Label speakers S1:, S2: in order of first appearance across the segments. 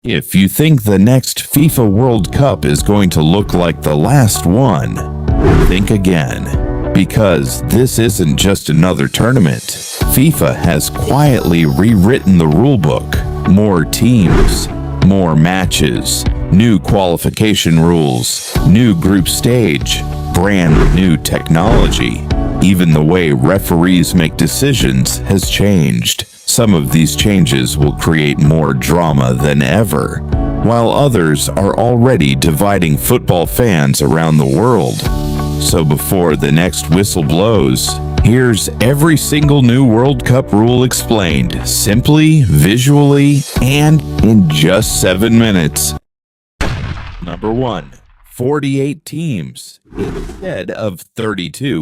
S1: If you think the next FIFA World Cup is going to look like the last one, think again. Because this isn't just another tournament. FIFA has quietly rewritten the rulebook. More teams, more matches, new qualification rules, new group stage, brand new technology. Even the way referees make decisions has changed. Some of these changes will create more drama than ever, while others are already dividing football fans around the world. So before the next whistle blows, here's every single new World Cup rule explained, simply, visually, and in just 7 minutes. Number 1. 48 teams instead of 32.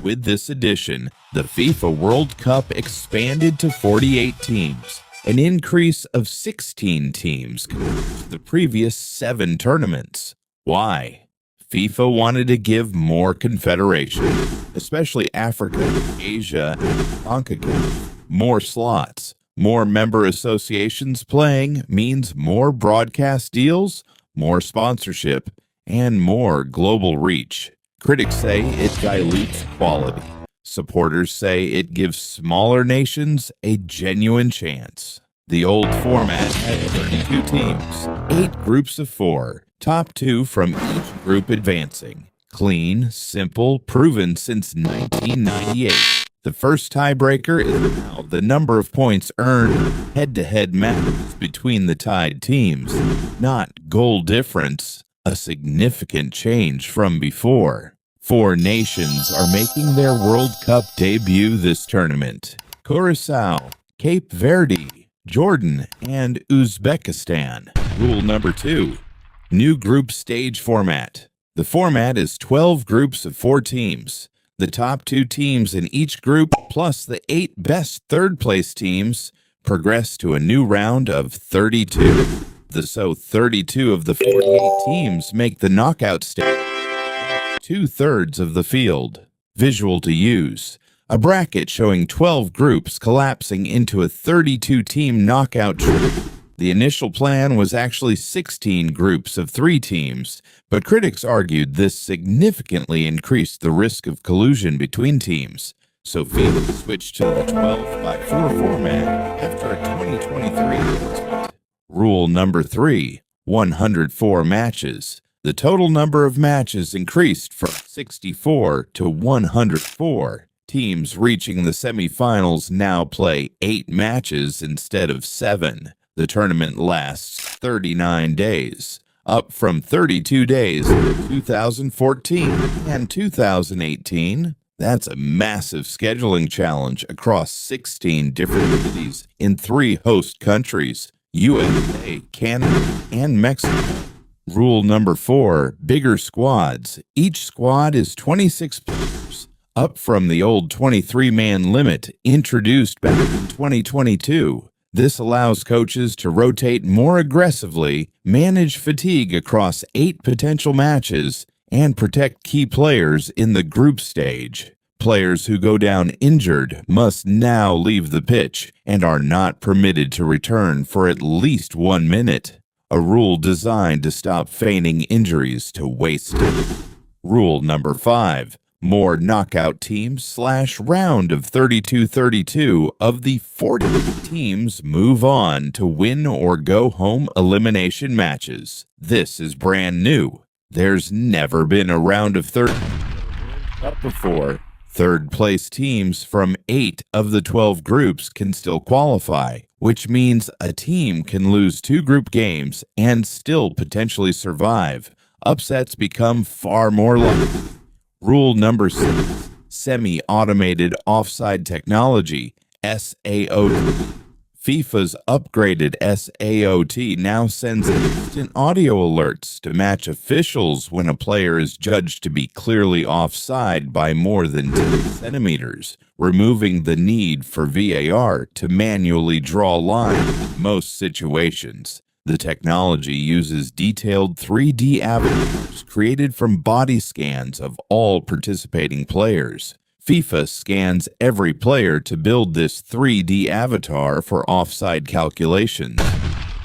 S1: With this edition, the FIFA World Cup expanded to 48 teams, an increase of 16 teams compared to the previous 7 tournaments. Why? FIFA wanted to give more confederations, especially Africa, Asia, and CONCACAF, more slots. More member associations playing means more broadcast deals, more sponsorship, and more global reach. Critics say it dilutes quality. Supporters say it gives smaller nations a genuine chance. The old format had 32 teams, 8 groups of 4, top 2 from each group advancing. Clean, simple, proven since 1998. The first tiebreaker is now the number of points earned head-to-head matches between the tied teams, not goal difference. A significant change from before. 4 nations are making their World Cup debut this tournament: Curacao, Cape Verde, Jordan, and Uzbekistan. Rule number 2. New group stage format. The format is 12 groups of 4 teams. The top 2 teams in each group, plus the 8 best third-place teams, progress to a new round of 32. So 32 of the 48 teams make the knockout stage, 2/3 of the field. Visual to use: a bracket showing 12 groups collapsing into a 32-team knockout trip. The initial plan was actually 16 groups of 3 teams, but critics argued this significantly increased the risk of collusion between teams. So FIFA switched to the 12-by-4 format after a 2023 announcement. Rule number 3. 104 matches. The total number of matches increased from 64 to 104. Teams reaching the semifinals now play 8 matches instead of 7. The tournament lasts 39 days, up from 32 days in 2014 and 2018. That's a massive scheduling challenge across 16 different cities in 3 host countries: USA, Canada, and Mexico. Rule number 4. Bigger squads. Each squad is 26 players, up from the old 23-man limit introduced back in 2022. This allows coaches to rotate more aggressively, manage fatigue across 8 potential matches, and protect key players in the group stage. Players who go down injured must now leave the pitch and are not permitted to return for at least 1 minute. A rule designed to stop feigning injuries to waste time. Rule number 5. More knockout teams / round of 32-32 of the 40 teams move on to win or go home elimination matches. This is brand new. There's never been a round of 30 up before. Third-place teams from 8 of the 12 groups can still qualify, which means a team can lose 2 group games and still potentially survive. Upsets become far more likely. Rule number 6. Semi-automated offside technology, SAOT. FIFA's upgraded SAOT now sends instant audio alerts to match officials when a player is judged to be clearly offside by more than 10 centimeters, removing the need for VAR to manually draw lines in most situations. The technology uses detailed 3D avatars created from body scans of all participating players. FIFA scans every player to build this 3D avatar for offside calculations.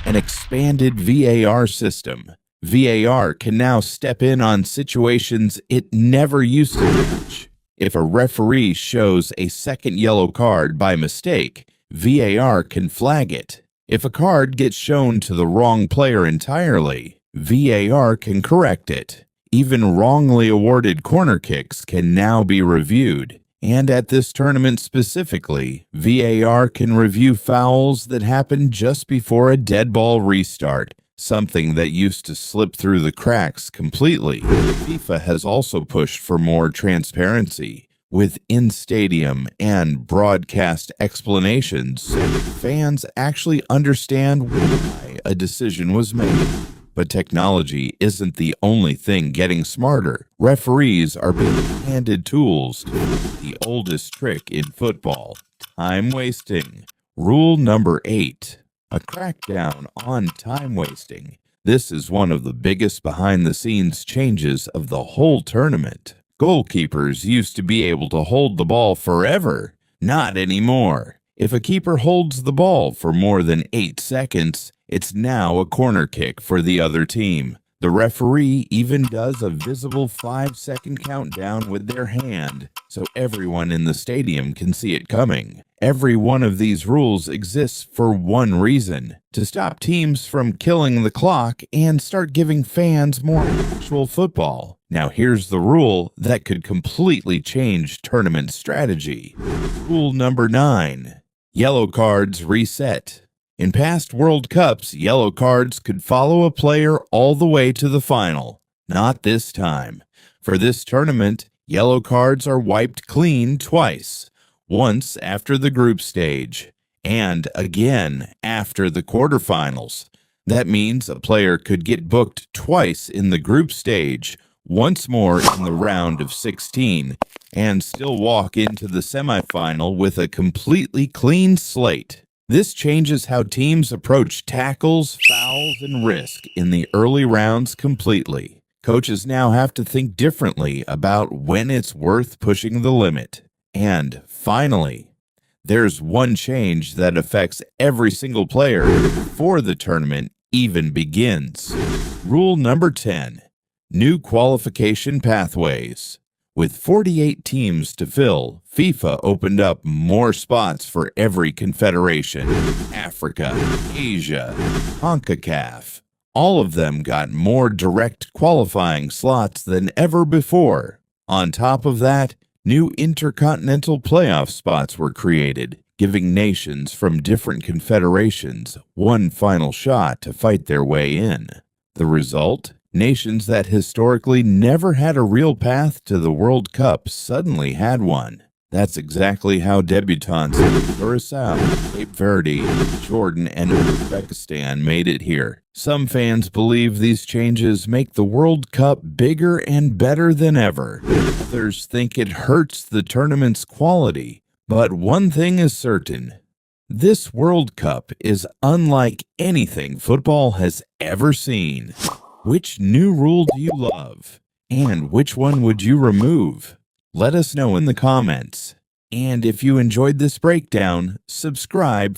S1: An expanded VAR system. VAR can now step in on situations it never used to touch. If a referee shows a second yellow card by mistake, VAR can flag it. If a card gets shown to the wrong player entirely, VAR can correct it. Even wrongly awarded corner kicks can now be reviewed. And at this tournament specifically, VAR can review fouls that happen just before a dead ball restart, something that used to slip through the cracks completely. FIFA has also pushed for more transparency, with in-stadium and broadcast explanations so fans actually understand why a decision was made. But technology isn't the only thing getting smarter. Referees are being handed tools to do the oldest trick in football: time wasting. Rule number 8. A crackdown on time wasting. This is one of the biggest behind-the-scenes changes of the whole tournament. Goalkeepers used to be able to hold the ball forever. Not anymore. If a keeper holds the ball for more than 8 seconds, it's now a corner kick for the other team. The referee even does a visible 5-second countdown with their hand, so everyone in the stadium can see it coming. Every one of these rules exists for one reason: to stop teams from killing the clock and start giving fans more actual football. Now here's the rule that could completely change tournament strategy. Rule number 9. Yellow cards reset. In past World Cups, yellow cards could follow a player all the way to the final. Not this time. For this tournament, yellow cards are wiped clean twice. Once after the group stage, and again after the quarterfinals. That means a player could get booked twice in the group stage, once more in the round of 16, and still walk into the semifinal with a completely clean slate. This changes how teams approach tackles, fouls, and risk in the early rounds completely. Coaches now have to think differently about when it's worth pushing the limit. And finally, there's one change that affects every single player before the tournament even begins. Rule number 10. New qualification pathways. With 48 teams to fill, FIFA opened up more spots for every confederation: Africa, Asia, CONCACAF. All of them got more direct qualifying slots than ever before. On top of that, new intercontinental playoff spots were created, giving nations from different confederations one final shot to fight their way in. The result? Nations that historically never had a real path to the World Cup suddenly had one. That's exactly how debutants in Curacao, Cape Verde, Jordan, and Uzbekistan made it here. Some fans believe these changes make the World Cup bigger and better than ever. Others think it hurts the tournament's quality. But one thing is certain: this World Cup is unlike anything football has ever seen. Which new rule do you love? And which one would you remove? Let us know in the comments. And if you enjoyed this breakdown, subscribe